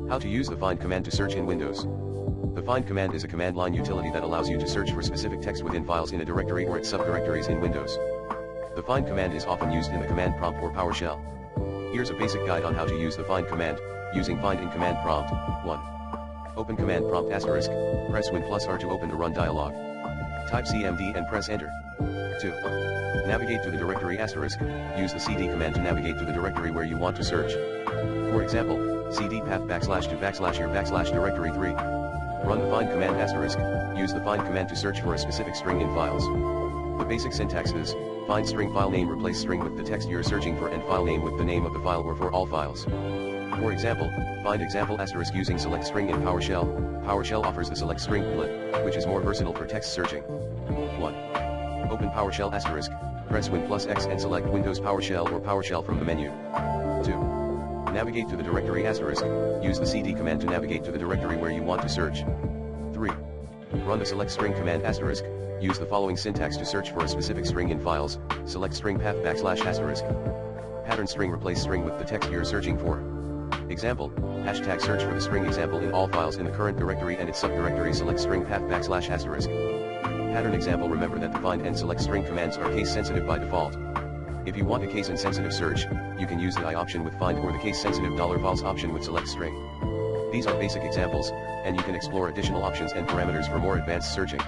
How to use the find command to search in Windows. The find command is a command line utility that allows you to search for specific text within files in a directory or its subdirectories in Windows. The find command is often used in the command prompt or PowerShell. Here's a basic guide on how to use the find command, using find in command prompt. 1. Open command prompt asterisk, press Win plus R to open the run dialog. Type CMD and press enter. 2. Navigate to the directory asterisk, use the cd command to navigate to the directory where you want to search. For example, cd path / your / directory 3. Run the find command asterisk, use the find command to search for a specific string in files. The basic syntax is, find string file name replace string with the text you're searching for and file name with the name of the file or for all files. For example, find example asterisk using select string in PowerShell. PowerShell offers the select string split, which is more versatile for text searching. 1. Open PowerShell asterisk, press Win plus X and select Windows PowerShell or PowerShell from the menu. 2. Navigate to the directory asterisk, use the cd command to navigate to the directory where you want to search. 3. Run the select string command asterisk, use the following syntax to search for a specific string in files, select string path / pattern string replace string with the text you're searching for. Example, hashtag search for the string example in all files in the current directory and its subdirectory select string path **. Pattern example. Remember that the find and select string commands are case sensitive by default. If you want a case insensitive search, you can use the I option with find or the case sensitive $false option with select string. These are basic examples, and you can explore additional options and parameters for more advanced searching.